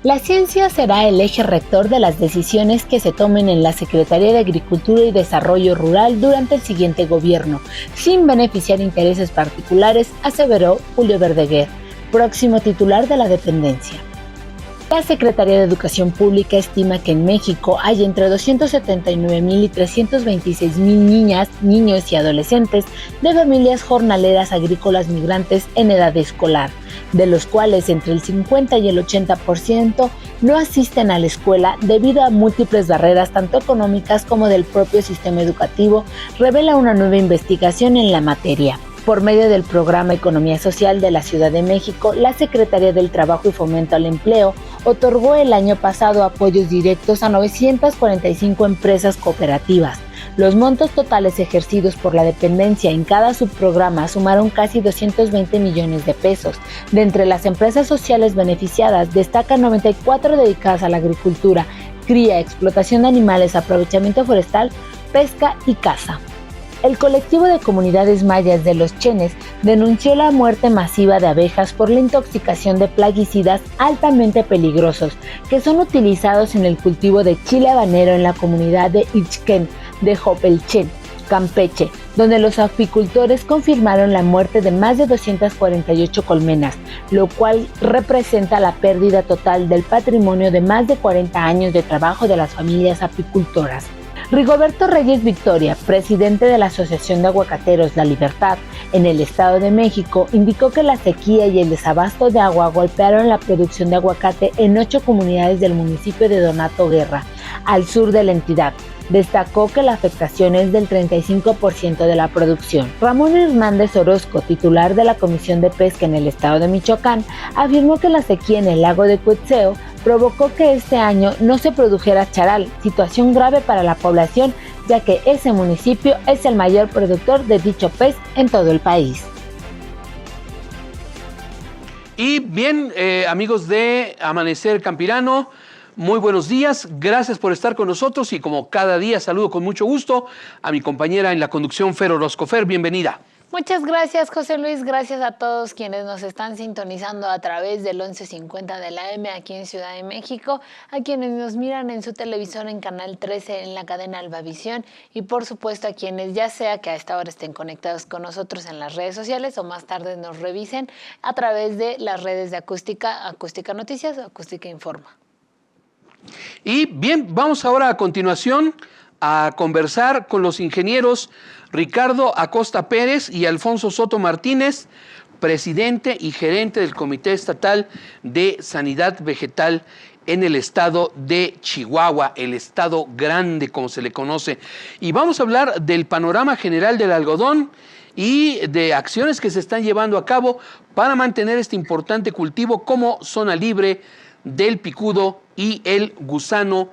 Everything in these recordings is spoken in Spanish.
La ciencia será el eje rector de las decisiones que se tomen en la Secretaría de Agricultura y Desarrollo Rural durante el siguiente gobierno, sin beneficiar intereses particulares, aseveró Julio Verdaguer, próximo titular de la dependencia. La Secretaría de Educación Pública estima que en México hay entre 279,000 y 326,000 niñas, niños y adolescentes de familias jornaleras agrícolas migrantes en edad escolar, de los cuales entre el 50 y el 80% no asisten a la escuela debido a múltiples barreras tanto económicas como del propio sistema educativo, revela una nueva investigación en la materia. Por medio del Programa Economía Social de la Ciudad de México, la Secretaría del Trabajo y Fomento al Empleo otorgó el año pasado apoyos directos a 945 empresas cooperativas. Los montos totales ejercidos por la dependencia en cada subprograma sumaron casi 220 millones de pesos. De entre las empresas sociales beneficiadas, destacan 94 dedicadas a la agricultura, cría, explotación de animales, aprovechamiento forestal, pesca y caza. El colectivo de comunidades mayas de Los Chenes denunció la muerte masiva de abejas por la intoxicación de plaguicidas altamente peligrosos que son utilizados en el cultivo de chile habanero en la comunidad de Ixquén de Jopelchen, Campeche, donde los apicultores confirmaron la muerte de más de 248 colmenas, lo cual representa la pérdida total del patrimonio de más de 40 años de trabajo de las familias apicultoras. Rigoberto Reyes Victoria, presidente de la Asociación de Aguacateros La Libertad en el Estado de México, indicó que la sequía y el desabasto de agua golpearon la producción de aguacate en 8 comunidades del municipio de Donato Guerra, al sur de la entidad. Destacó que la afectación es del 35% de la producción. Ramón Hernández Orozco, titular de la Comisión de Pesca en el estado de Michoacán, afirmó que la sequía en el lago de Cuetzeo provocó que este año no se produjera charal, situación grave para la población, ya que ese municipio es el mayor productor de dicho pez en todo el país. Y bien, amigos de Amanecer Campirano, muy buenos días, gracias por estar con nosotros y como cada día saludo con mucho gusto a mi compañera en la conducción, Fer Orozco. Fer, bienvenida. Muchas gracias, José Luis. Gracias a todos quienes nos están sintonizando a través del 1150 de la AM aquí en Ciudad de México, a quienes nos miran en su televisor en Canal 13 en la cadena Albavisión y por supuesto a quienes ya sea que a esta hora estén conectados con nosotros en las redes sociales o más tarde nos revisen a través de las redes de Acústica Noticias o Acústica Informa. Y bien, vamos ahora a continuación a conversar con los ingenieros Ricardo Acosta Pérez y Alfonso Soto Martínez, presidente y gerente del Comité Estatal de Sanidad Vegetal en el estado de Chihuahua, el estado grande como se le conoce. Y vamos a hablar del panorama general del algodón y de acciones que se están llevando a cabo para mantener este importante cultivo como zona libre del picudo y el gusano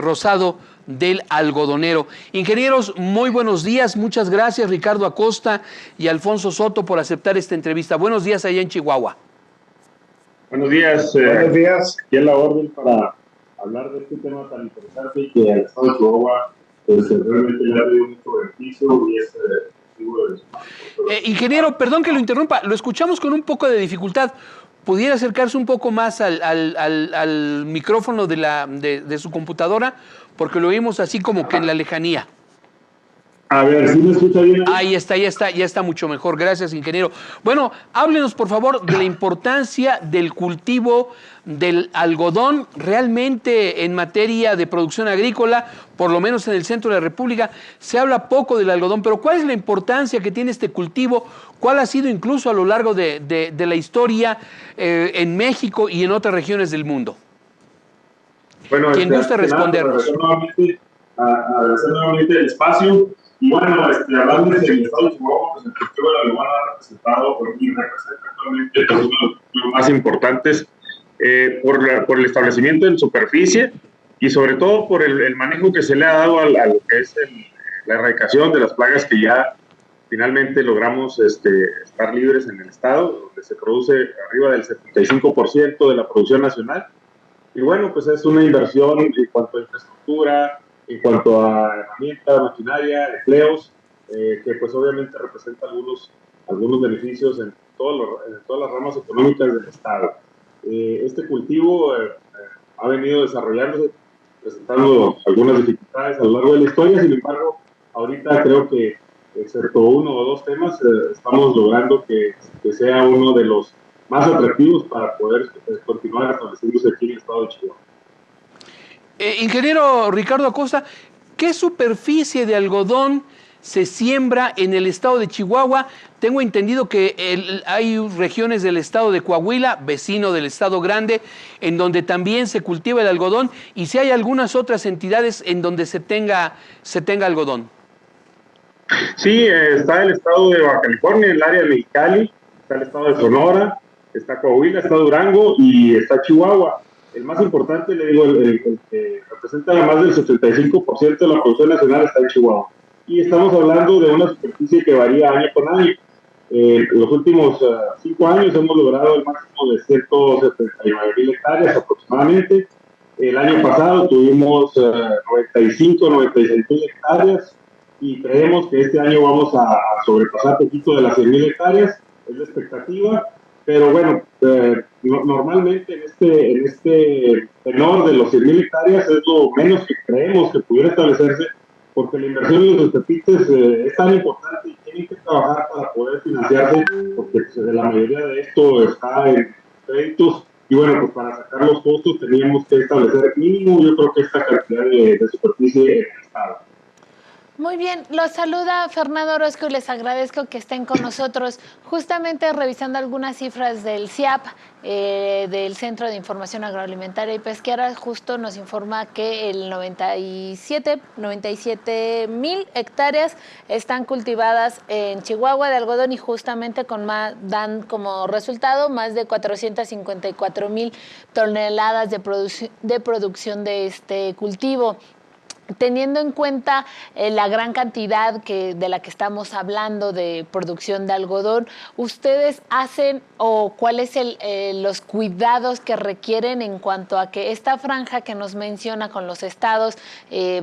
rosado del algodonero. Ingenieros, muy buenos días, muchas gracias Ricardo Acosta y Alfonso Soto por aceptar esta entrevista. Buenos días allá en Chihuahua. Buenos días. Buenos días. Aquí en la orden para hablar de este tema tan interesante y que al estado de Chihuahua pues, realmente le ha dado mucho beneficio y es ingeniero, perdón que lo interrumpa, lo escuchamos con un poco de dificultad. ¿Pudiera acercarse un poco más al micrófono de su computadora? Porque lo oímos así como que en la lejanía. A ver, ¿sí me escucha bien? Ahí está, ya está mucho mejor. Gracias, ingeniero. Bueno, háblenos, por favor, de la importancia del cultivo del algodón realmente en materia de producción agrícola, por lo menos en el centro de la República. Se habla poco del algodón, pero ¿cuál es la importancia que tiene este cultivo? ¿Cuál ha sido incluso a lo largo de la historia en México y en otras regiones del mundo? Bueno, quien guste respondernos. Agradecer nuevamente el espacio. Y bueno, hablando del estado de Chihuahua, pues el cultivo del algodón ha representado y representa actualmente uno de los más importantes por el establecimiento en superficie y sobre todo por el manejo que se le ha dado a lo que es la erradicación de las plagas que ya finalmente logramos estar libres en el estado, donde se produce arriba del 75% de la producción nacional. Y bueno, pues es una inversión en cuanto a infraestructura, en cuanto a herramientas, maquinaria, empleos, que pues obviamente representa algunos beneficios en todas las ramas económicas del estado. Este cultivo ha venido desarrollándose, presentando algunas dificultades a lo largo de la historia. Sin embargo, ahorita creo que, excepto uno o dos temas, estamos logrando que sea uno de los más atractivos para poder continuar estableciéndose aquí en el estado de Chihuahua. Ingeniero Ricardo Acosta, ¿qué superficie de algodón se siembra en el estado de Chihuahua? Tengo entendido que hay regiones del estado de Coahuila, vecino del estado grande, en donde también se cultiva el algodón, y si hay algunas otras entidades en donde se tenga algodón. Sí, está el estado de Baja California, el área de Mexicali, está el estado de Sonora, está Coahuila, está Durango y está Chihuahua. El más importante, le digo, el que representa más del 75% de la producción nacional está en Chihuahua. Y estamos hablando de una superficie que varía año con año. Los últimos 5 años hemos logrado el máximo de 179,000 hectáreas aproximadamente. El año pasado tuvimos 96,000 hectáreas y creemos que este año vamos a sobrepasar poquito de las 100,000 hectáreas, es la expectativa. Pero bueno, normalmente en este tenor de los 100,000 hectáreas es lo menos que creemos que pudiera establecerse, porque la inversión en los espepites es tan importante y tienen que trabajar para poder financiarse, porque la mayoría de esto está en créditos, y bueno, pues para sacar los costos teníamos que establecer mínimo, yo creo que esta cantidad de superficie en el estado. Muy bien, los saluda Fernando Orozco y les agradezco que estén con nosotros. Justamente revisando algunas cifras del CIAP, del Centro de Información Agroalimentaria y Pesquera, justo nos informa que el 97,000 hectáreas están cultivadas en Chihuahua de algodón y justamente dan como resultado más de 454,000 toneladas de producción de este cultivo. Teniendo en cuenta la gran cantidad de la que estamos hablando de producción de algodón, ¿ustedes hacen o cuáles los cuidados que requieren en cuanto a que esta franja que nos menciona con los estados,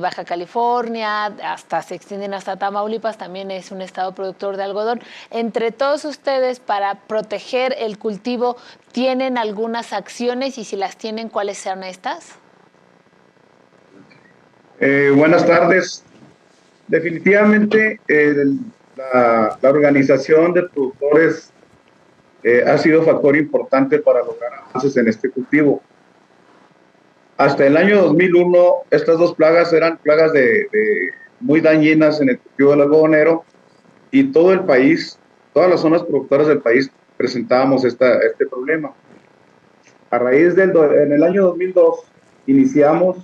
Baja California, hasta se extienden hasta Tamaulipas, también es un estado productor de algodón? Entre todos ustedes, para proteger el cultivo, ¿tienen algunas acciones y si las tienen, cuáles son estas? Buenas tardes. Definitivamente la organización de productores ha sido factor importante para lograr avances en este cultivo. Hasta el año 2001, estas dos plagas eran plagas muy dañinas en el cultivo del algodonero, y todo el país, todas las zonas productoras del país presentábamos este problema. A raíz en el año 2002 iniciamos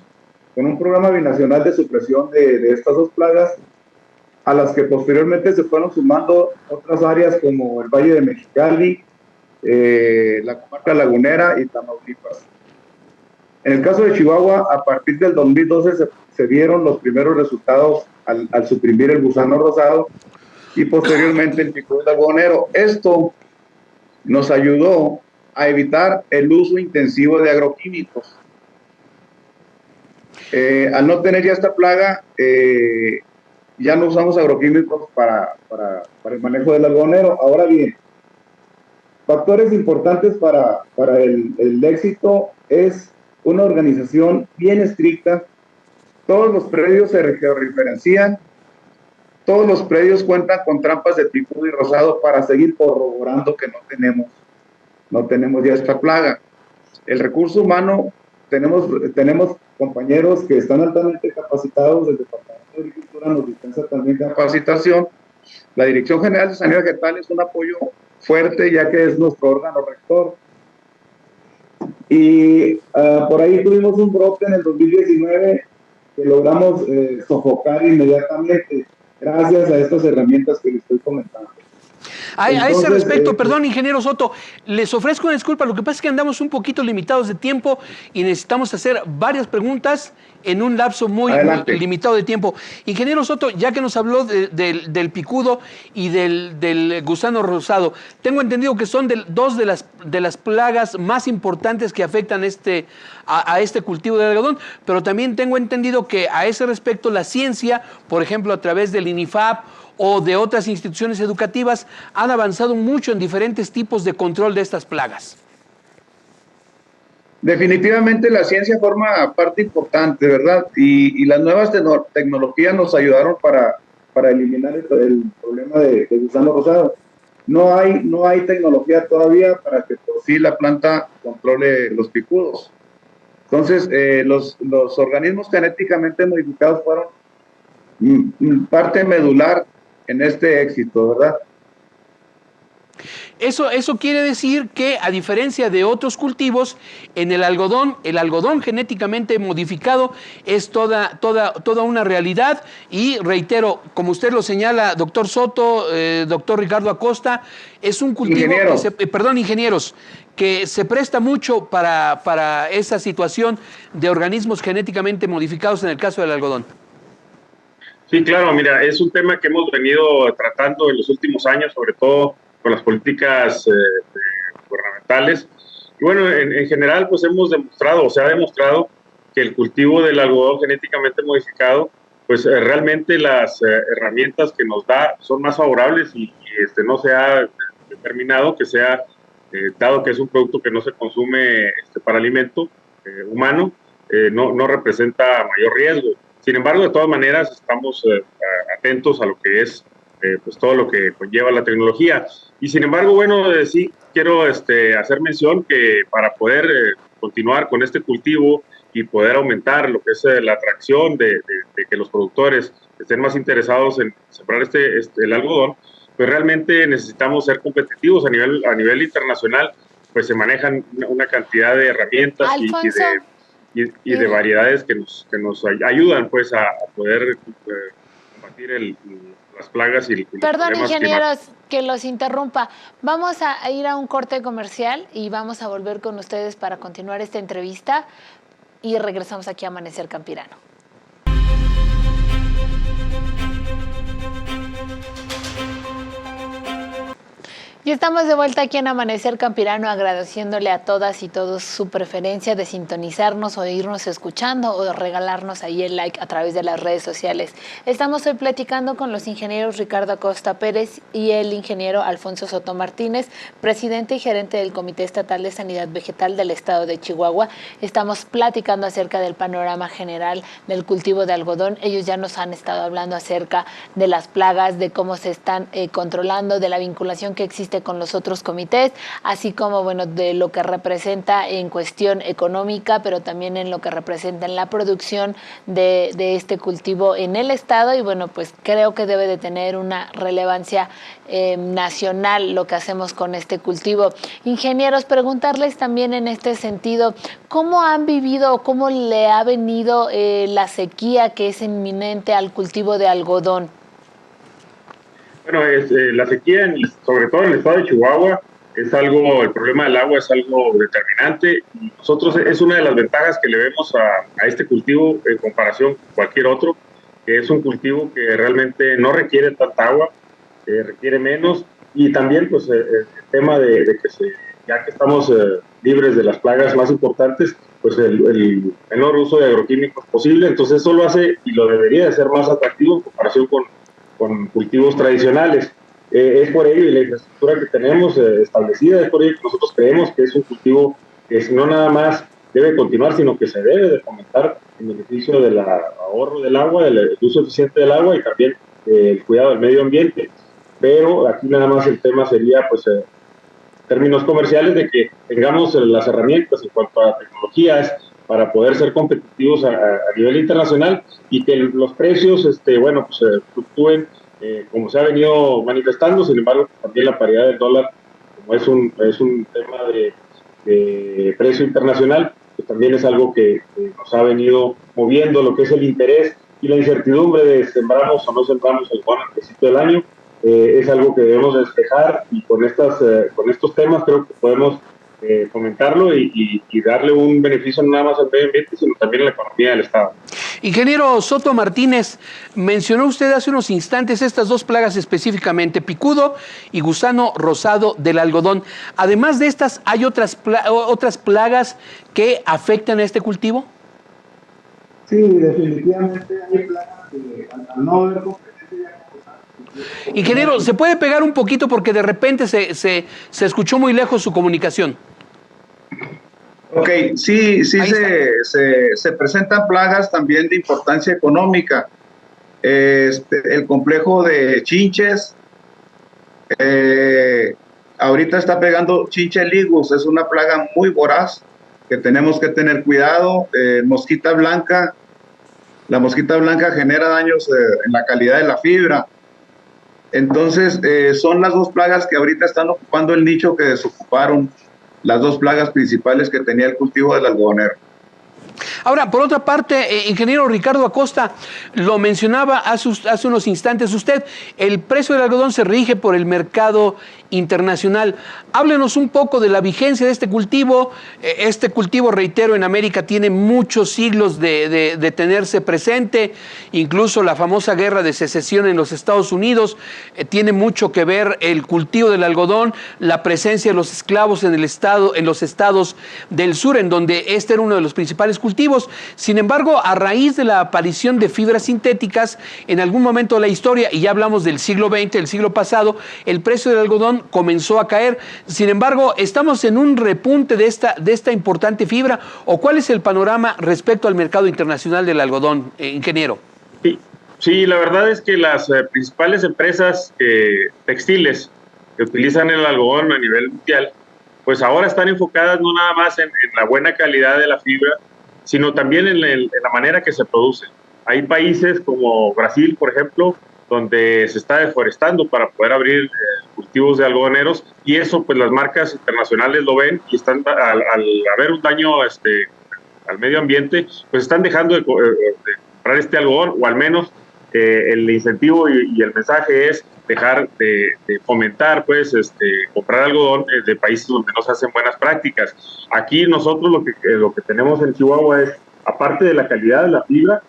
con un programa binacional de supresión de estas dos plagas, a las que posteriormente se fueron sumando otras áreas como el Valle de Mexicali, la comarca lagunera y Tamaulipas. En el caso de Chihuahua, a partir del 2012 se dieron los primeros resultados al suprimir el gusano rosado y posteriormente el pico del algodonero. Esto nos ayudó a evitar el uso intensivo de agroquímicos. Al no tener ya esta plaga, ya no usamos agroquímicos para el manejo del algodonero. Ahora bien, factores importantes para el éxito es una organización bien estricta. Todos los predios se georreferencian, todos los predios cuentan con trampas de picudo y rosado para seguir corroborando que no tenemos ya esta plaga. El recurso humano, tenemos compañeros que están altamente capacitados. El Departamento de Agricultura nos dispensa también capacitación. La Dirección General de Sanidad Vegetal es un apoyo fuerte, ya que es nuestro órgano rector. Y por ahí tuvimos un brote en el 2019 que logramos sofocar inmediatamente gracias a estas herramientas que les estoy comentando. A ese respecto, perdón, ingeniero Soto, les ofrezco una disculpa. Lo que pasa es que andamos un poquito limitados de tiempo y necesitamos hacer varias preguntas en un lapso muy limitado de tiempo. Ingeniero Soto, ya que nos habló del picudo y del gusano rosado, tengo entendido que son dos de las plagas más importantes que afectan a este cultivo de algodón, pero también tengo entendido que a ese respecto la ciencia, por ejemplo, a través del INIFAP o de otras instituciones educativas, han avanzado mucho en diferentes tipos de control de estas plagas. Definitivamente la ciencia forma parte importante, ¿verdad? Y las nuevas tecnologías nos ayudaron para eliminar el problema de gusano rosado. No hay tecnología todavía para que por sí la planta controle los picudos. Entonces, los organismos genéticamente modificados fueron parte medular en este éxito, ¿verdad? Eso quiere decir que, a diferencia de otros cultivos, en el algodón genéticamente modificado es toda una realidad. Y reitero, como usted lo señala, doctor Soto, doctor Ricardo Acosta, es un cultivo ingenieros, que se presta mucho para esa situación de organismos genéticamente modificados en el caso del algodón. Sí, claro, mira, es un tema que hemos venido tratando en los últimos años, sobre todo con las políticas gubernamentales. Y bueno, en general, pues se ha demostrado que el cultivo del algodón genéticamente modificado, pues realmente las herramientas que nos da son más favorables y no se ha determinado que sea, dado que es un producto que no se consume para alimento humano, no representa mayor riesgo. Sin embargo, de todas maneras, estamos atentos a lo que es pues todo lo que conlleva la tecnología. Y sin embargo, bueno, sí quiero hacer mención que para poder continuar con este cultivo y poder aumentar lo que es la atracción de que los productores estén más interesados en sembrar el algodón, pues realmente necesitamos ser competitivos a nivel internacional. Pues se manejan una cantidad de herramientas y de variedades que nos ayudan pues a poder combatir las plagas y Perdón, ingenieros, que los interrumpa. Vamos a ir a un corte comercial y vamos a volver con ustedes para continuar esta entrevista y regresamos aquí a Amanecer Campirano. Y estamos de vuelta aquí en Amanecer Campirano, agradeciéndole a todas y todos su preferencia de sintonizarnos o de irnos escuchando o de regalarnos ahí el like a través de las redes sociales. Estamos hoy platicando con los ingenieros Ricardo Acosta Pérez y el ingeniero Alfonso Soto Martínez, presidente y gerente del Comité Estatal de Sanidad Vegetal del Estado de Chihuahua. Estamos platicando acerca del panorama general del cultivo de algodón. Ellos ya nos han estado hablando acerca de las plagas, de cómo se están controlando, de la vinculación que existe con los otros comités, así como, bueno, de lo que representa en cuestión económica, pero también en lo que representa en la producción de este cultivo en el estado. Y bueno, pues creo que debe de tener una relevancia nacional lo que hacemos con este cultivo. Ingenieros, preguntarles también en este sentido, ¿cómo han vivido o cómo le ha venido la sequía que es inminente al cultivo de algodón? Bueno, la sequía, sobre todo en el estado de Chihuahua, el problema del agua es algo determinante. Nosotros es una de las ventajas que le vemos a este cultivo en comparación con cualquier otro, que es un cultivo que realmente no requiere tanta agua, requiere menos, y también pues el tema de que ya que estamos libres de las plagas más importantes, pues el menor uso de agroquímicos posible. Entonces eso lo hace y lo debería de ser más atractivo en comparación con cultivos tradicionales. Es por ello, y la infraestructura que tenemos establecida, es por ello que nosotros creemos que es un cultivo que no nada más debe continuar, sino que se debe de fomentar en beneficio del ahorro del agua, del uso eficiente del agua y también el cuidado del medio ambiente. Pero aquí nada más el tema sería, pues, términos comerciales, de que tengamos las herramientas en cuanto a tecnologías para poder ser competitivos a nivel internacional y que los precios, bueno, pues fluctúen como se ha venido manifestando. Sin embargo, también la paridad del dólar, como es un tema de precio internacional, pues también es algo que nos ha venido moviendo lo que es el interés y la incertidumbre de sembramos o no sembramos algodón al principio del año. Es algo que debemos despejar, y con estos temas creo que podemos fomentarlo y darle un beneficio no nada más al medio ambiente, sino también a la economía del Estado. Ingeniero Soto Martínez, mencionó usted hace unos instantes estas dos plagas específicamente, picudo y gusano rosado del algodón. Además de estas, ¿hay otras plagas que afectan a este cultivo? Sí, definitivamente hay plagas que al no haber competencia. Ingeniero, ¿se puede pegar un poquito porque de repente se escuchó muy lejos su comunicación? Ok, sí se presentan plagas también de importancia económica. El complejo de Chinches, ahorita está pegando Chinche ligus, es una plaga muy voraz que tenemos que tener cuidado. Mosquita blanca, la mosquita blanca genera daños en la calidad de la fibra. Entonces, son las dos plagas que ahorita están ocupando el nicho que desocuparon las dos plagas principales que tenía el cultivo del algodonero. Ahora, por otra parte, ingeniero Ricardo Acosta, lo mencionaba hace unos instantes usted, el precio del algodón se rige por el mercado internacional. Háblenos un poco de la vigencia de este cultivo. Este cultivo, reitero, en América tiene muchos siglos de tenerse presente. Incluso la famosa guerra de secesión en los Estados Unidos tiene mucho que ver el cultivo del algodón, la presencia de los esclavos en los estados del sur, en donde este era uno de los principales cultivos. Sin embargo, a raíz de la aparición de fibras sintéticas, en algún momento de la historia, y ya hablamos del siglo XX, del siglo pasado, el precio del algodón comenzó a caer. Sin embargo, ¿estamos en un repunte de esta importante fibra? ¿O cuál es el panorama respecto al mercado internacional del algodón, ingeniero? Sí, la verdad es que las principales empresas textiles que utilizan el algodón a nivel mundial, pues ahora están enfocadas no nada más en la buena calidad de la fibra, sino también en la manera que se produce. Hay países como Brasil, por ejemplo, donde se está deforestando para poder abrir cultivos de algodoneros, y eso pues las marcas internacionales lo ven y están, al haber un daño al medio ambiente, pues están dejando de comprar este algodón, o al menos el incentivo y el mensaje es dejar de fomentar pues comprar algodón de países donde no se hacen buenas prácticas. Aquí nosotros lo que tenemos en Chihuahua es, aparte de la calidad de la fibra,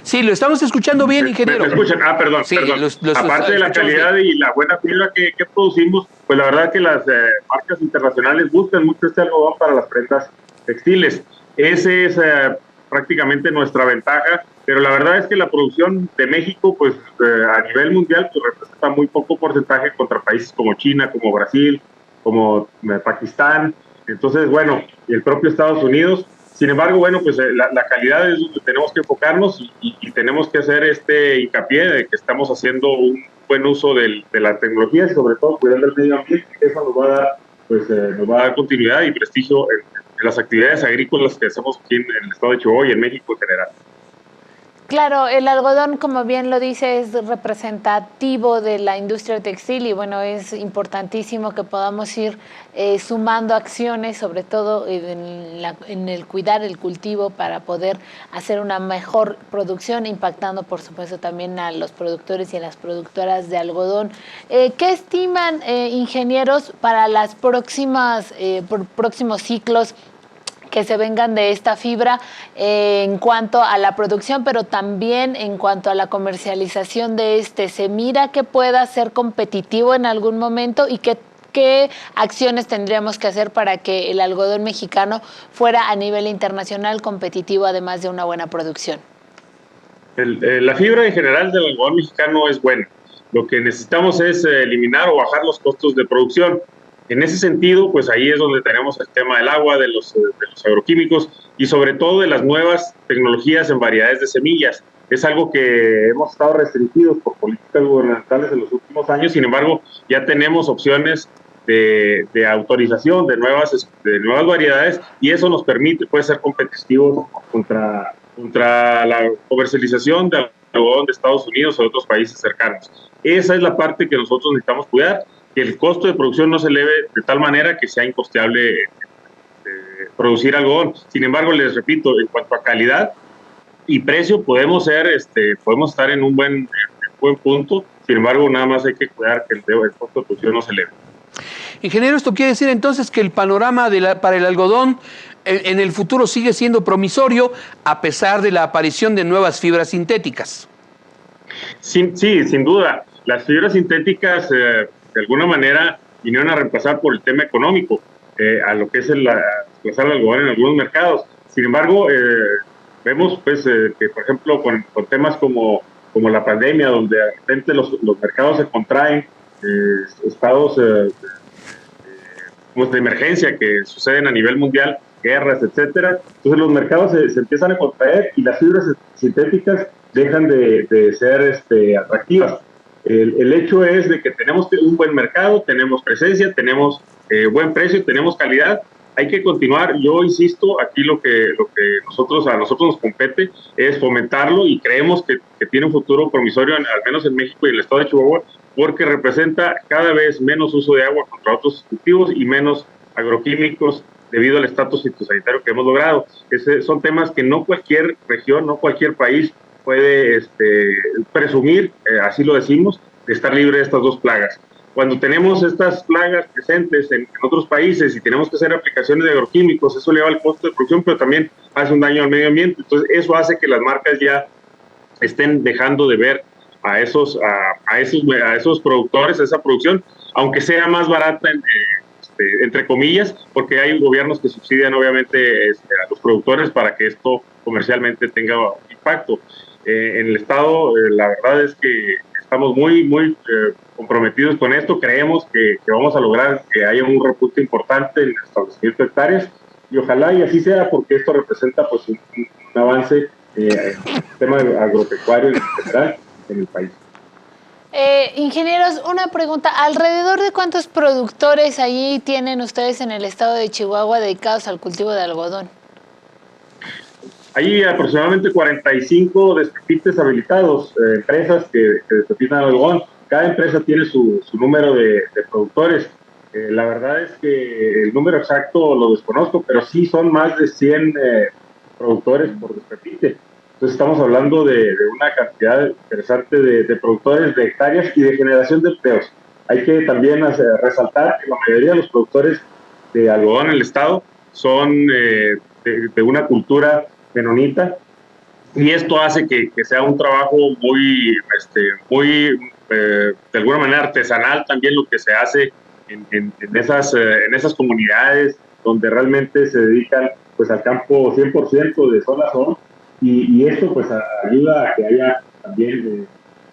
Sí, lo estamos escuchando bien, ingeniero. ¿Me escuchan? Perdón, sí, perdón. Los aparte de la calidad bien y la buena fibra que producimos, pues la verdad que las marcas internacionales buscan mucho este algodón para las prendas textiles. Ese es prácticamente nuestra ventaja, pero la verdad es que la producción de México, pues a nivel mundial, pues representa muy poco porcentaje contra países como China, como Brasil, como Pakistán. Entonces, bueno, y el propio Estados Unidos. Sin embargo, bueno, pues la calidad es donde tenemos que enfocarnos y tenemos que hacer hincapié de que estamos haciendo un buen uso de la tecnología y sobre todo cuidando el medio ambiente. Eso nos va a dar, pues, nos va a dar continuidad y prestigio en las actividades agrícolas que hacemos aquí en el estado de Chihuahua y en México en general. Claro, el algodón, como bien lo dice, es representativo de la industria textil y bueno, es importantísimo que podamos ir sumando acciones, sobre todo en el cuidar el cultivo para poder hacer una mejor producción, impactando por supuesto también a los productores y a las productoras de algodón. ¿Qué estiman, ingenieros, para las próximos ciclos que se vengan de esta fibra en cuanto a la producción, pero también en cuanto a la comercialización de ¿Se mira que pueda ser competitivo en algún momento y qué acciones tendríamos que hacer para que el algodón mexicano fuera a nivel internacional competitivo, además de una buena producción? La fibra en general del algodón mexicano es buena. Lo que necesitamos es eliminar o bajar los costos de producción. En ese sentido, pues ahí es donde tenemos el tema del agua, de los agroquímicos y sobre todo de las nuevas tecnologías en variedades de semillas. Es algo que hemos estado restringidos por políticas gubernamentales en los últimos años. Sin embargo, ya tenemos opciones de autorización de nuevas variedades y eso nos permite ser competitivos contra la comercialización de algodón de Estados Unidos o de otros países cercanos. Esa es la parte que nosotros necesitamos cuidar, que el costo de producción no se eleve de tal manera que sea incosteable producir algodón. Sin embargo, les repito, en cuanto a calidad y precio, podemos estar en un buen punto. Sin embargo, nada más hay que cuidar que el costo de producción no se eleve. Ingeniero, ¿esto quiere decir entonces que el panorama para el algodón en el futuro sigue siendo promisorio a pesar de la aparición de nuevas fibras sintéticas? Sí, sin duda. Las fibras sintéticas de alguna manera vinieron a reemplazar por el tema económico a lo que es desplazar el algodón en algunos mercados. Sin embargo, vemos que, por ejemplo, con temas como la pandemia, donde de repente los mercados se contraen, estados de emergencia que suceden a nivel mundial, guerras, etcétera. Entonces los mercados se empiezan a contraer y las fibras sintéticas dejan de ser atractivas. El hecho es de que tenemos un buen mercado, tenemos presencia, tenemos buen precio, tenemos calidad. Hay que continuar. Yo insisto, aquí lo que a nosotros nos compete es fomentarlo, y creemos que tiene un futuro promisorio, al menos en México y en el estado de Chihuahua, porque representa cada vez menos uso de agua contra otros cultivos y menos agroquímicos debido al estatus fitosanitario que hemos logrado. Son temas que no cualquier región, no cualquier país puede presumir, así lo decimos, de estar libre de estas dos plagas. Cuando tenemos estas plagas presentes en otros países y tenemos que hacer aplicaciones de agroquímicos, eso eleva el costo de producción, pero también hace un daño al medio ambiente. Entonces, eso hace que las marcas ya estén dejando de ver a esos productores, a esa producción, aunque sea más barata, entre comillas, porque hay gobiernos que subsidian obviamente a los productores para que esto comercialmente tenga impacto. En el estado, la verdad es que estamos muy comprometidos con esto. Creemos que vamos a lograr que haya un repunte importante en el establecimiento de hectáreas, y ojalá y así sea, porque esto representa pues un avance en el sistema agropecuario en general en el país. Ingenieros, una pregunta. ¿Alrededor de cuántos productores ahí tienen ustedes en el estado de Chihuahua dedicados al cultivo de algodón? Hay aproximadamente 45 despepites habilitados, empresas que despepitan algodón. Cada empresa tiene su número de productores. La verdad es que el número exacto lo desconozco, pero sí son más de 100 productores por despepite. Entonces estamos hablando de una cantidad interesante de productores, de hectáreas y de generación de empleos. Hay que también resaltar que la mayoría de los productores de algodón en el estado son de una cultura menonita, y esto hace que sea un trabajo muy de alguna manera artesanal también lo que se hace en esas comunidades donde realmente se dedican pues al campo 100% de sol a sol, y esto pues ayuda a que haya también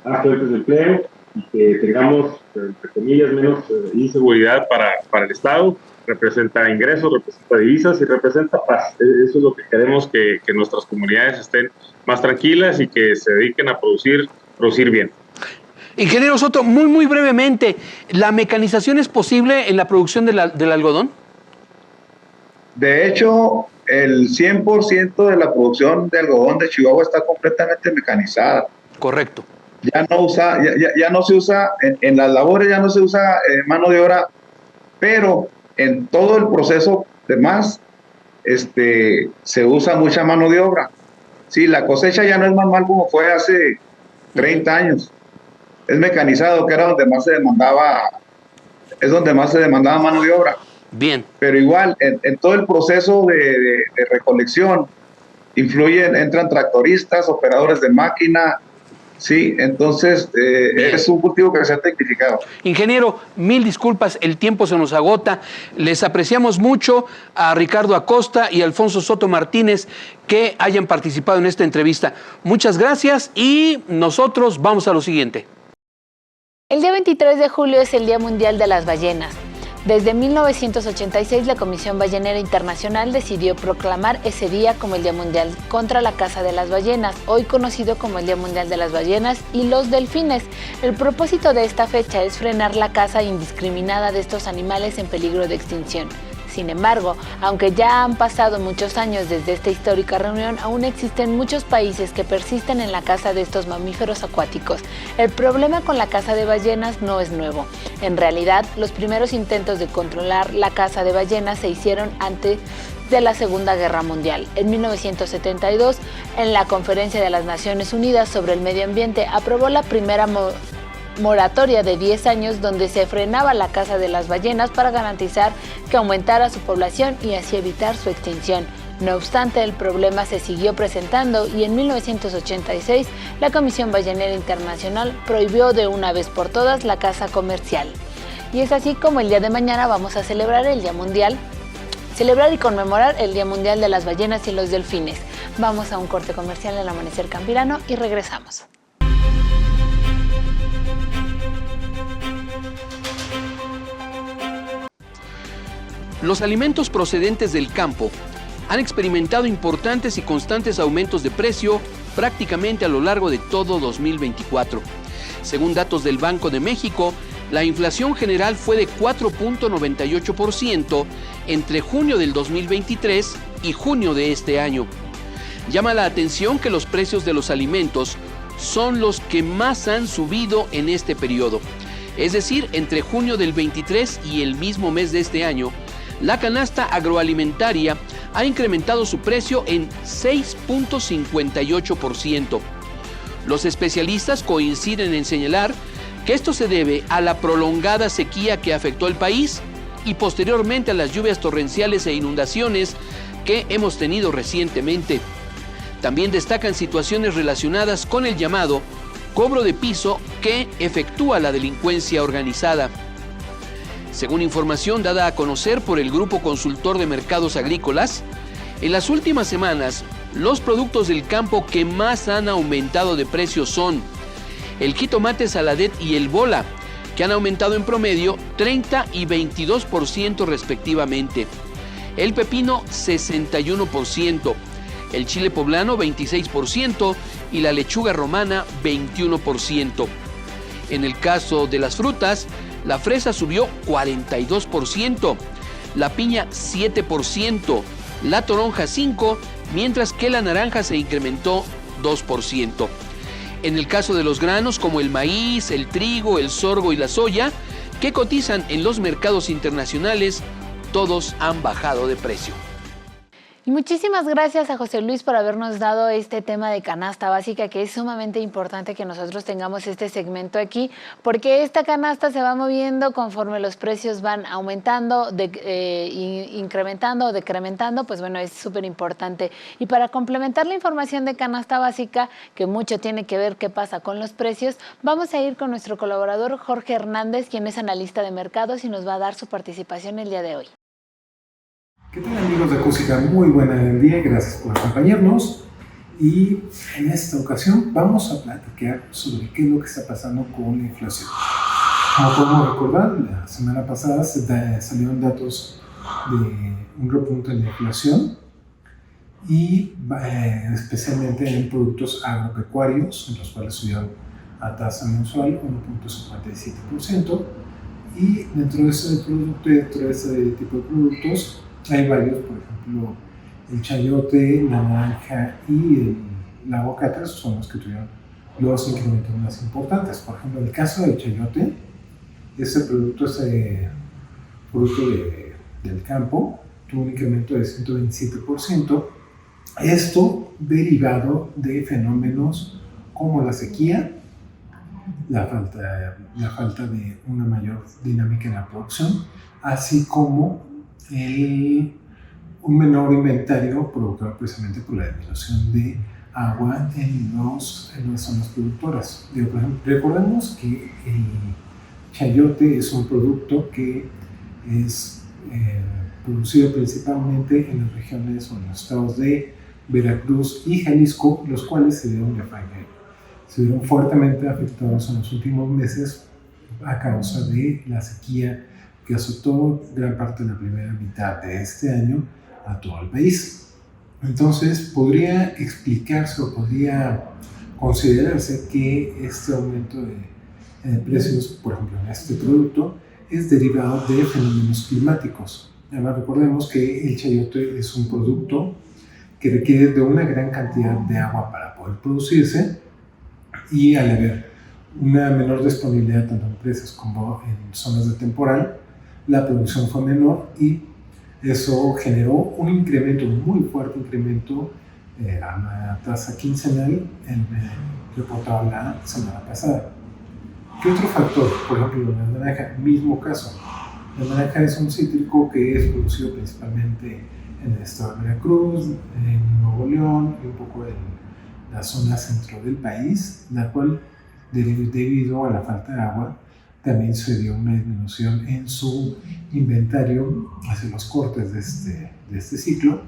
más fuentes de empleo y que tengamos, entre comillas, menos inseguridad para el estado. Representa ingresos, representa divisas y representa paz. Eso es lo que queremos, que nuestras comunidades estén más tranquilas y que se dediquen a producir bien. Ingeniero Soto, muy brevemente, ¿la mecanización es posible en la producción del algodón? De hecho, el 100% de la producción de algodón de Chihuahua está completamente mecanizada. Correcto. Ya no se usa, en las labores ya no se usa mano de obra, pero en todo el proceso demás se usa mucha mano de obra. Sí, la cosecha ya no es manual como fue hace 30 años. Es mecanizado, que era donde más se demandaba mano de obra. Bien. Pero igual, en todo el proceso de recolección, entran tractoristas, operadores de máquina. Sí, entonces es un cultivo que se ha tecnificado. Ingeniero, mil disculpas, el tiempo se nos agota. Les apreciamos mucho a Ricardo Acosta y Alfonso Soto Martínez que hayan participado en esta entrevista. Muchas gracias y nosotros vamos a lo siguiente. El día 23 de julio es el Día Mundial de las Ballenas. Desde 1986, la Comisión Ballenera Internacional decidió proclamar ese día como el Día Mundial contra la caza de las ballenas, hoy conocido como el Día Mundial de las Ballenas y los Delfines. El propósito de esta fecha es frenar la caza indiscriminada de estos animales en peligro de extinción. Sin embargo, aunque ya han pasado muchos años desde esta histórica reunión, aún existen muchos países que persisten en la caza de estos mamíferos acuáticos. El problema con la caza de ballenas no es nuevo. En realidad, los primeros intentos de controlar la caza de ballenas se hicieron antes de la Segunda Guerra Mundial. En 1972, en la Conferencia de las Naciones Unidas sobre el Medio Ambiente, aprobó la primera moratoria de 10 años donde se frenaba la caza de las ballenas para garantizar que aumentara su población y así evitar su extinción. No obstante, el problema se siguió presentando y en 1986 la Comisión Ballenera Internacional prohibió de una vez por todas la caza comercial. Y es así como el día de mañana vamos a celebrar y conmemorar el Día Mundial de las Ballenas y los Delfines. Vamos a un corte comercial en el Amanecer Campirano y regresamos. Los alimentos procedentes del campo han experimentado importantes y constantes aumentos de precio prácticamente a lo largo de todo 2024. Según datos del Banco de México, la inflación general fue de 4.98% entre junio del 2023 y junio de este año. Llama la atención que los precios de los alimentos son los que más han subido en este periodo. Es decir, entre junio del 23 y el mismo mes de este año, la canasta agroalimentaria ha incrementado su precio en 6.58%. Los especialistas coinciden en señalar que esto se debe a la prolongada sequía que afectó el país y posteriormente a las lluvias torrenciales e inundaciones que hemos tenido recientemente. También destacan situaciones relacionadas con el llamado cobro de piso que efectúa la delincuencia organizada. Según información dada a conocer por el Grupo Consultor de Mercados Agrícolas, en las últimas semanas, los productos del campo que más han aumentado de precio son el jitomate saladet y el bola, que han aumentado en promedio 30 y 22% respectivamente. El pepino 61%, el chile poblano 26% y la lechuga romana 21%. En el caso de las frutas, la fresa subió 42%, la piña 7%, la toronja 5%, mientras que la naranja se incrementó 2%. En el caso de los granos como el maíz, el trigo, el sorgo y la soya, que cotizan en los mercados internacionales, todos han bajado de precio. Y muchísimas gracias a José Luis por habernos dado este tema de canasta básica, que es sumamente importante que nosotros tengamos este segmento aquí, porque esta canasta se va moviendo conforme los precios van aumentando, incrementando o decrementando, pues bueno, es súper importante. Y para complementar la información de canasta básica, que mucho tiene que ver qué pasa con los precios, vamos a ir con nuestro colaborador Jorge Hernández, quien es analista de mercados y nos va a dar su participación el día de hoy. ¿Qué tal, amigos de Acústica? Muy buen día, gracias por acompañarnos. Y en esta ocasión vamos a platicar sobre qué es lo que está pasando con la inflación. Como podemos recordar, la semana pasada salieron datos de un repunte en la inflación y especialmente en productos agropecuarios, en los cuales subieron a tasa mensual 1.57%. Y dentro de ese tipo de productos hay varios, por ejemplo, el chayote, la naranja y el aguacate son los que tuvieron los incrementos más importantes. Por ejemplo, en el caso del chayote, ese producto del campo tuvo un incremento de 127%. Esto derivado de fenómenos como la sequía, la falta de una mayor dinámica en la producción, así como un menor inventario provocado precisamente por la disminución de agua en las zonas productoras. Por ejemplo, recordemos que el chayote es un producto que es producido principalmente en las regiones o en los estados de Veracruz y Jalisco, los cuales se vieron fuertemente afectados en los últimos meses a causa de la sequía que azotó gran parte de la primera mitad de este año a todo el país. Entonces, podría explicarse o podría considerarse que este aumento de precios, por ejemplo, en este producto, es derivado de fenómenos climáticos. Además, recordemos que el chayote es un producto que requiere de una gran cantidad de agua para poder producirse, y al haber una menor disponibilidad tanto en presas como en zonas de temporal, la producción fue menor y eso generó un incremento, un muy fuerte incremento a la tasa quincenal reportada la semana pasada. ¿Qué otro factor? Por ejemplo, la naranja, mismo caso. La naranja es un cítrico que es producido principalmente en el estado de Veracruz, en Nuevo León y un poco en la zona centro del país, la cual, debido a la falta de agua, también se dio una disminución en su inventario hacia los cortes de este ciclo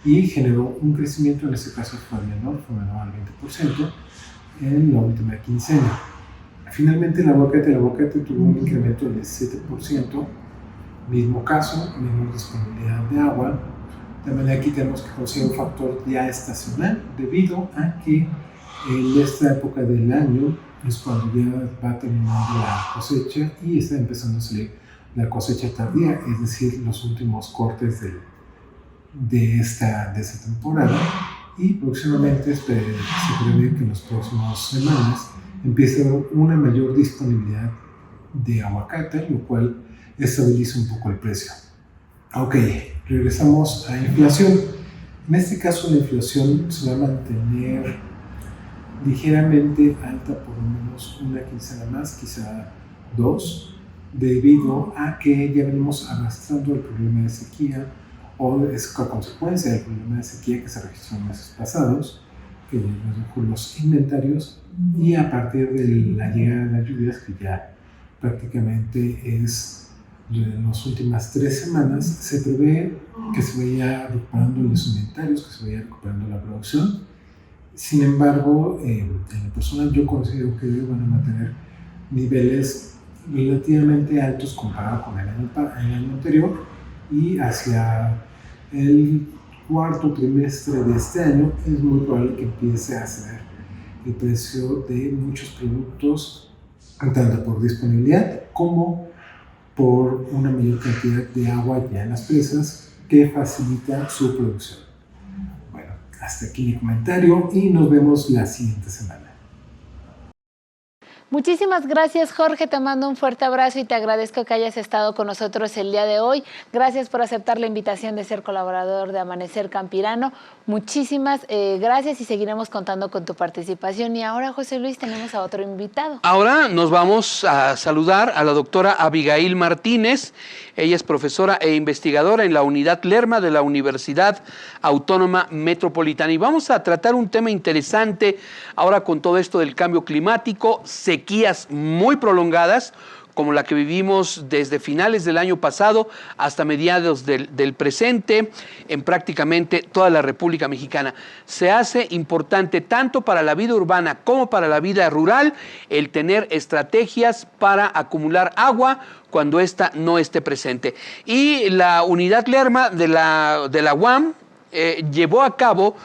y generó un crecimiento, en este caso fue menor al 20% en la última quincena. Finalmente, el aguacate tuvo un incremento del 7%, Mismo caso, menor disponibilidad de agua. También aquí tenemos que considerar un factor ya estacional, debido a que en esta época del año es cuando ya va terminando la cosecha y está empezando a salir la cosecha tardía, es decir, los últimos cortes de esta temporada, y próximamente se prevé que en las próximas semanas empiece a haber una mayor disponibilidad de aguacate, lo cual estabiliza un poco el precio. Ok, regresamos a inflación. En este caso la inflación se va a mantener ligeramente alta por lo menos una quincena más, quizá dos, debido a que ya venimos arrastrando el problema de sequía, o es a consecuencia del problema de sequía que se registró en meses pasados, que nos dejó los inventarios, y a partir de la llegada de las lluvias, que ya prácticamente es en las últimas 3 semanas, se prevé que se vaya recuperando los inventarios, que se vaya recuperando la producción. Sin embargo, en lo personal yo considero que van a mantener niveles relativamente altos comparado con el año anterior, y hacia el cuarto trimestre de este año es muy probable que empiece a ceder el precio de muchos productos, tanto por disponibilidad como por una mayor cantidad de agua ya en las presas que facilita su producción. Bueno, hasta aquí mi comentario y nos vemos la siguiente semana. Muchísimas gracias, Jorge, te mando un fuerte abrazo y te agradezco que hayas estado con nosotros el día de hoy. Gracias por aceptar la invitación de ser colaborador de Amanecer Campirano. Muchísimas gracias y seguiremos contando con tu participación. Y ahora, José Luis, tenemos a otro invitado. Ahora nos vamos a saludar a la doctora Abigail Martínez. Ella es profesora e investigadora en la Unidad Lerma de la Universidad Autónoma Metropolitana. Y vamos a tratar un tema interesante ahora con todo esto del cambio climático, sequías muy prolongadas, como la que vivimos desde finales del año pasado hasta mediados del presente en prácticamente toda la República Mexicana. Se hace importante tanto para la vida urbana como para la vida rural el tener estrategias para acumular agua cuando ésta no esté presente. Y la Unidad Lerma de la UAM llevó a cabo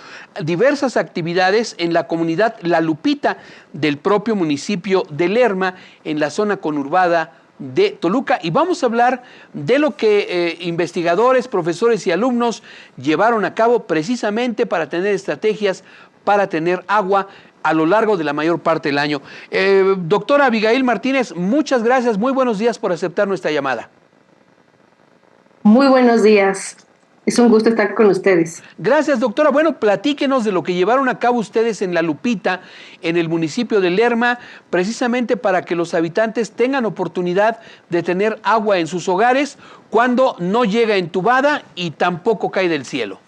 diversas actividades en la comunidad La Lupita del propio municipio de Lerma, en la zona conurbada de Toluca, y vamos a hablar de lo que investigadores, profesores y alumnos llevaron a cabo precisamente para tener estrategias para tener agua a lo largo de la mayor parte del año. Doctora Abigail Martínez, muchas gracias, muy buenos días por aceptar nuestra llamada. Muy buenos días. Es un gusto estar con ustedes. Gracias, doctora. Bueno, platíquenos de lo que llevaron a cabo ustedes en La Lupita, en el municipio de Lerma, precisamente para que los habitantes tengan oportunidad de tener agua en sus hogares cuando no llega entubada y tampoco cae del cielo.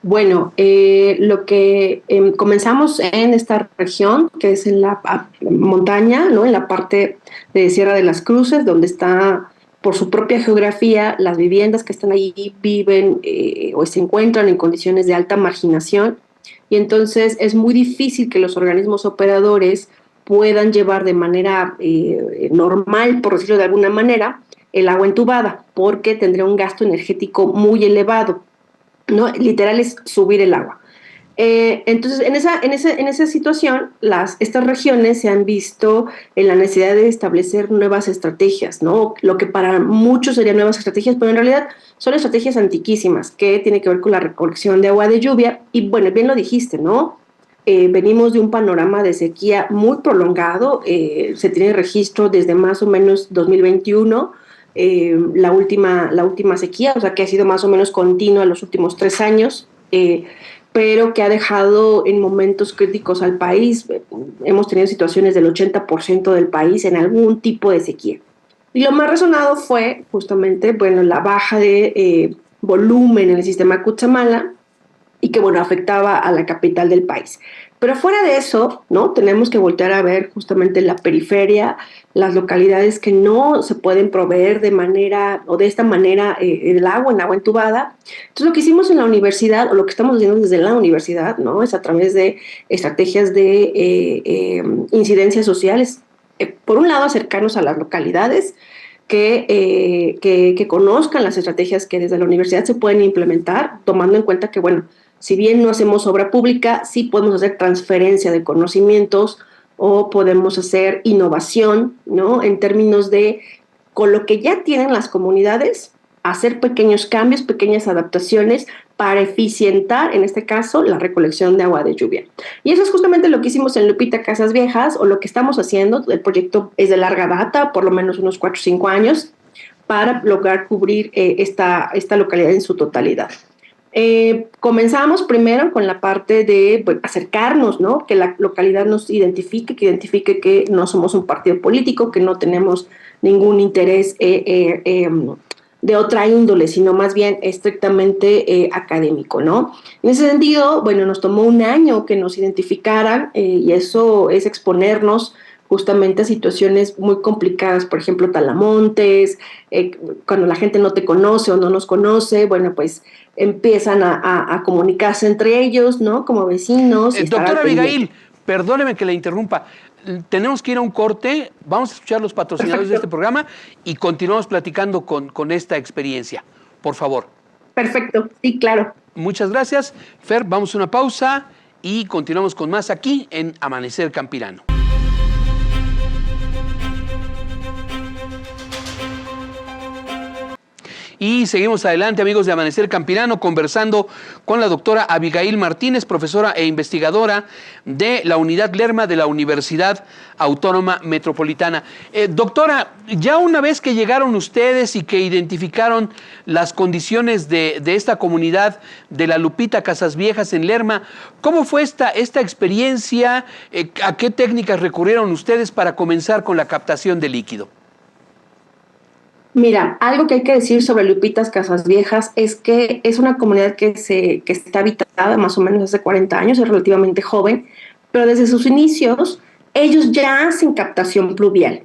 Bueno, lo que comenzamos en esta región, que es en la montaña, ¿no? En la parte de Sierra de las Cruces, donde está, por su propia geografía, las viviendas que están allí viven o se encuentran en condiciones de alta marginación, y entonces es muy difícil que los organismos operadores puedan llevar de manera normal, por decirlo de alguna manera, el agua entubada, porque tendría un gasto energético muy elevado, ¿no? Literal es subir el agua. Entonces, en esa situación, estas regiones se han visto en la necesidad de establecer nuevas estrategias, ¿no? Lo que para muchos serían nuevas estrategias, pero en realidad son estrategias antiquísimas, que tienen que ver con la recolección de agua de lluvia. Y bueno, bien lo dijiste, ¿no? Venimos de un panorama de sequía muy prolongado. Se tiene registro desde más o menos 2021, la última sequía, o sea que ha sido más o menos continua los últimos 3 años, pero que ha dejado en momentos críticos al país. Hemos tenido situaciones del 80% del país en algún tipo de sequía. Y lo más resonado fue justamente, bueno, la baja de volumen en el sistema Cutzamala, y que, bueno, afectaba a la capital del país. Pero fuera de eso, ¿no? Tenemos que voltear a ver justamente la periferia, las localidades que no se pueden proveer de esta manera el agua en agua entubada. Entonces, lo que hicimos en la universidad, o lo que estamos haciendo desde la universidad, ¿no? Es a través de estrategias de incidencias sociales. Por un lado, acercarnos a las localidades, que conozcan las estrategias que desde la universidad se pueden implementar, tomando en cuenta que, bueno, si bien no hacemos obra pública, sí podemos hacer transferencia de conocimientos o podemos hacer innovación, ¿no? En términos de, con lo que ya tienen las comunidades, hacer pequeños cambios, pequeñas adaptaciones para eficientar, en este caso, la recolección de agua de lluvia. Y eso es justamente lo que hicimos en Lupita Casas Viejas, o lo que estamos haciendo. El proyecto es de larga data, por lo menos unos 4 o 5 años, para lograr cubrir esta localidad en su totalidad. Comenzamos primero con la parte de acercarnos, ¿no? Que la localidad nos identifique, que no somos un partido político, que no tenemos ningún interés de otra índole, sino más bien estrictamente académico, ¿no? En ese sentido, bueno, nos tomó un año que nos identificaran y eso es exponernos justamente a situaciones muy complicadas, por ejemplo, talamontes, cuando la gente no te conoce o no nos conoce, bueno, pues empiezan a comunicarse entre ellos, ¿no? Como vecinos. Doctora Abigail, perdóneme que le interrumpa. Tenemos que ir a un corte, vamos a escuchar los patrocinadores Perfecto. De este programa y continuamos platicando con esta experiencia. Por favor. Perfecto, sí, claro. Muchas gracias. Fer, vamos a una pausa y continuamos con más aquí en Amanecer Campirano. Y seguimos adelante, amigos de Amanecer Campirano, conversando con la doctora Abigail Martínez, profesora e investigadora de la Unidad Lerma de la Universidad Autónoma Metropolitana. Doctora, ya una vez que llegaron ustedes y que identificaron las condiciones de esta comunidad de la Lupita Casas Viejas en Lerma, ¿cómo fue esta experiencia? ¿A qué técnicas recurrieron ustedes para comenzar con la captación de líquido? Mira, algo que hay que decir sobre Lupitas Casas Viejas es que es una comunidad que está habitada más o menos hace 40 años, es relativamente joven, pero desde sus inicios ellos ya hacen captación pluvial.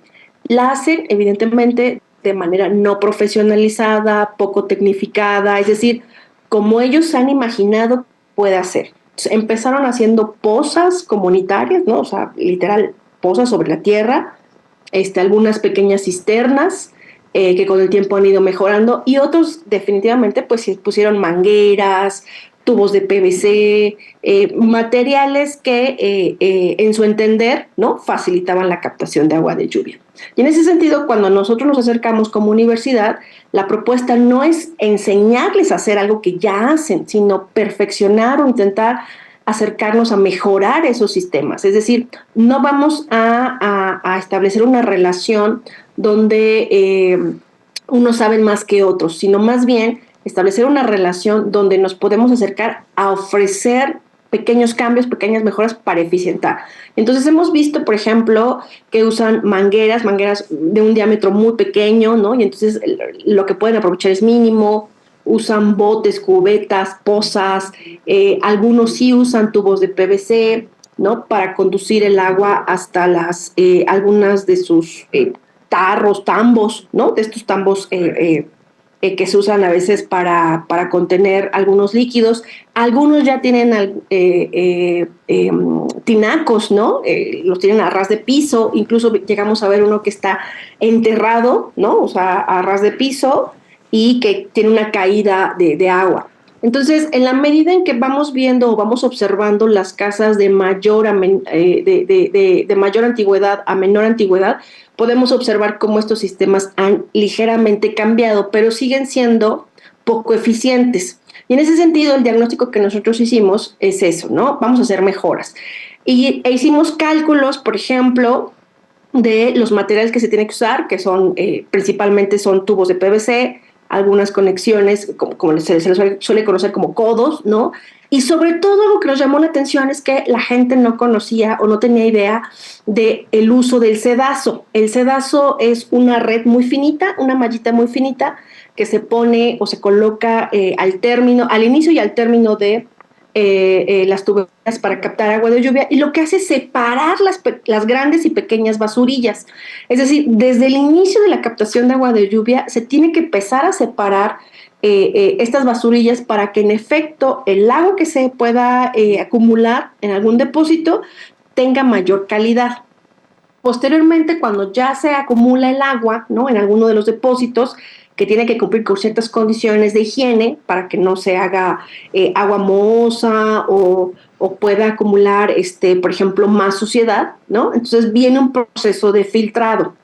La hacen evidentemente de manera no profesionalizada, poco tecnificada, es decir, como ellos han imaginado puede hacer. Entonces, empezaron haciendo pozas comunitarias, ¿no? O sea, literal, pozas sobre la tierra, algunas pequeñas cisternas, que con el tiempo han ido mejorando, y otros definitivamente pues pusieron mangueras, tubos de PVC, materiales que en su entender, ¿no?, facilitaban la captación de agua de lluvia. Y en ese sentido, cuando nosotros nos acercamos como universidad, la propuesta no es enseñarles a hacer algo que ya hacen, sino perfeccionar o intentar acercarnos a mejorar esos sistemas. Es decir, no vamos a establecer una relación donde unos saben más que otros, sino más bien establecer una relación donde nos podemos acercar a ofrecer pequeños cambios, pequeñas mejoras para eficientar. Entonces hemos visto, por ejemplo, que usan mangueras de un diámetro muy pequeño, ¿no? Y entonces lo que pueden aprovechar es mínimo. Usan botes, cubetas, pozas, algunos sí usan tubos de PVC, ¿no?, para conducir el agua hasta algunas de sus tambos, ¿no?, de estos tambos que se usan a veces para contener algunos líquidos. Algunos ya tienen tinacos, ¿no? Los tienen a ras de piso, incluso llegamos a ver uno que está enterrado, ¿no?, o sea, a ras de piso, y que tiene una caída de agua. Entonces, en la medida en que vamos viendo o vamos observando las casas de mayor antigüedad a menor antigüedad, podemos observar cómo estos sistemas han ligeramente cambiado, pero siguen siendo poco eficientes. Y en ese sentido, el diagnóstico que nosotros hicimos es eso, ¿no? Vamos a hacer mejoras. E hicimos cálculos, por ejemplo, de los materiales que se tienen que usar, que son principalmente son tubos de PVC, algunas conexiones, como se les suele conocer como codos, ¿no? Y sobre todo lo que nos llamó la atención es que la gente no conocía o no tenía idea del uso del sedazo. El sedazo es una red muy finita, una mallita muy finita que se pone o se coloca al inicio y al término de las tuberías para captar agua de lluvia, y lo que hace es separar las grandes y pequeñas basurillas. Es decir, desde el inicio de la captación de agua de lluvia se tiene que empezar a separar estas basurillas para que en efecto el agua que se pueda acumular en algún depósito tenga mayor calidad. posteriormente, cuando ya se acumula el agua, ¿no?, en alguno de los depósitos, que tiene que cumplir con ciertas condiciones de higiene para que no se haga agua mohosa o pueda acumular, por ejemplo, más suciedad, ¿no? Entonces viene un proceso de filtrado.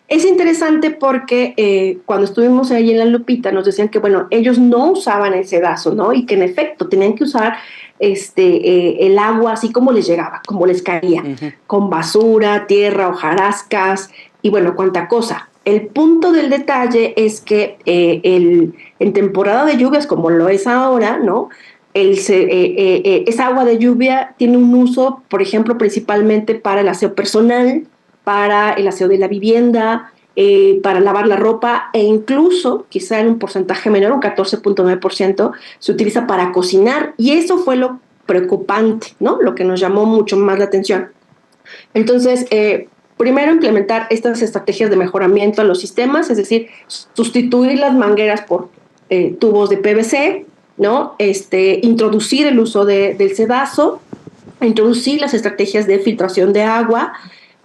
Es interesante porque cuando estuvimos ahí en La Lupita nos decían que, bueno, ellos no usaban el sedazo, ¿no? Y que en efecto tenían que usar el agua así como les llegaba, como les caía, con basura, tierra, hojarascas y bueno, cuánta cosa. El punto del detalle es que en temporada de lluvias, como lo es ahora, ¿no?, esa agua de lluvia tiene un uso, por ejemplo, principalmente para el aseo personal, para el aseo de la vivienda, para lavar la ropa e incluso, quizá en un porcentaje menor, un 14.9%, se utiliza para cocinar. Y eso fue lo preocupante, ¿no?, lo que nos llamó mucho más la atención. Entonces, primero, implementar estas estrategias de mejoramiento a los sistemas, es decir, sustituir las mangueras por tubos de PVC, ¿no? Introducir el uso del sedazo, introducir las estrategias de filtración de agua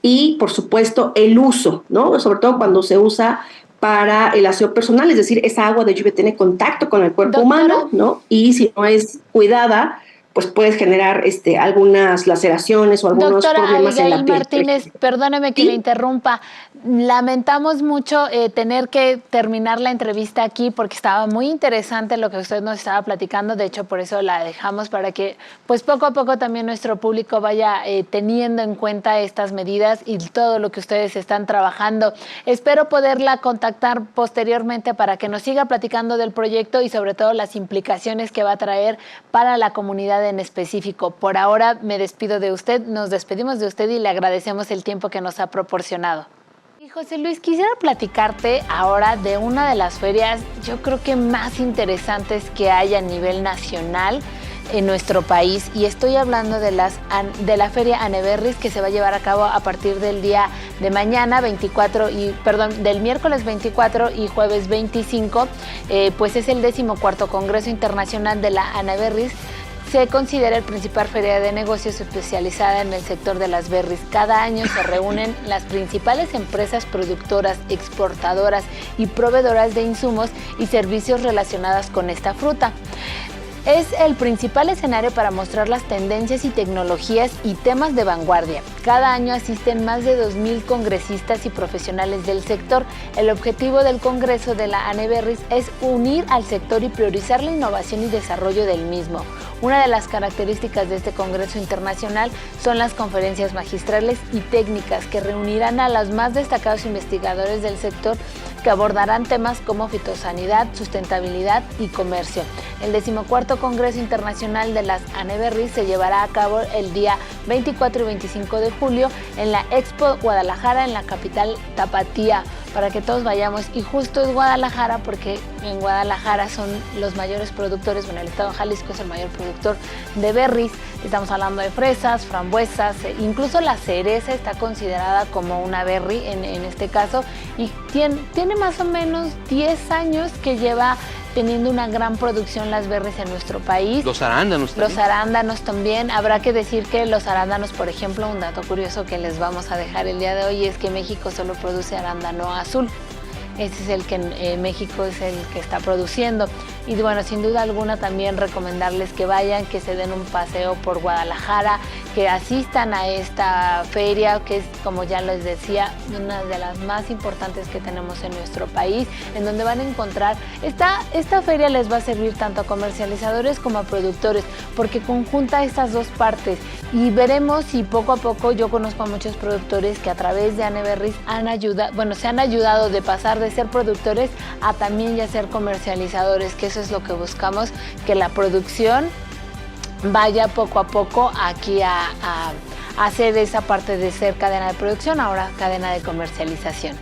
y, por supuesto, el uso, ¿no?, sobre todo cuando se usa para el aseo personal, es decir, esa agua de lluvia tiene contacto con el cuerpo humano, ¿no?, y si no es cuidada, pues puedes generar algunas laceraciones o algunos problemas en la piel. Martínez, perdóneme que le interrumpa. Lamentamos mucho tener que terminar la entrevista aquí porque estaba muy interesante lo que usted nos estaba platicando. De hecho, por eso la dejamos para que pues poco a poco también nuestro público vaya teniendo en cuenta estas medidas y todo lo que ustedes están trabajando. Espero poderla contactar posteriormente para que nos siga platicando del proyecto y sobre todo las implicaciones que va a traer para la comunidad en específico. Por ahora me despido de usted, nos despedimos de usted y le agradecemos el tiempo que nos ha proporcionado. Y José Luis, quisiera platicarte ahora de una de las ferias, yo creo que más interesantes que hay a nivel nacional en nuestro país, y estoy hablando de la Feria Aneberris, que se va a llevar a cabo a partir del día de mañana del miércoles 24 y jueves 25, pues es el 14º Congreso Internacional de la Aneberris. Se considera el principal feria de negocios especializada en el sector de las berries. Cada año se reúnen las principales empresas productoras, exportadoras y proveedoras de insumos y servicios relacionados con esta fruta. Es el principal escenario para mostrar las tendencias y tecnologías y temas de vanguardia. Cada año asisten más de 2,000 congresistas y profesionales del sector. El objetivo del Congreso de la Aneberris es unir al sector y priorizar la innovación y desarrollo del mismo. Una de las características de este Congreso Internacional son las conferencias magistrales y técnicas que reunirán a los más destacados investigadores del sector que abordarán temas como fitosanidad, sustentabilidad y comercio. El 14º Congreso Internacional de las Aneberris se llevará a cabo el día 24 y 25 de julio en la Expo Guadalajara, en la capital tapatía, para que todos vayamos. Y justo es Guadalajara porque en Guadalajara son los mayores productores, bueno, el estado de Jalisco es el mayor productor de berries. Estamos hablando de fresas, frambuesas, incluso la cereza está considerada como una berry en este caso, y tiene más o menos 10 años que lleva teniendo una gran producción las berries en nuestro país. Los arándanos también. Los arándanos también. Habrá que decir que los arándanos, por ejemplo, un dato curioso que les vamos a dejar el día de hoy es que México solo produce arándano azul. Este es el que México es el que está produciendo. Y bueno, sin duda alguna también recomendarles que vayan, que se den un paseo por Guadalajara, que asistan a esta feria, que es, como ya les decía, una de las más importantes que tenemos en nuestro país, en donde van a encontrar, esta feria les va a servir tanto a comercializadores como a productores, porque conjunta estas dos partes. Y veremos si poco a poco, yo conozco a muchos productores que a través de Aneberris se han ayudado de pasar de ser productores a también ya ser comercializadores, que eso es lo que buscamos, que la producción vaya poco a poco aquí a hacer esa parte de ser cadena de producción, ahora cadena de comercialización.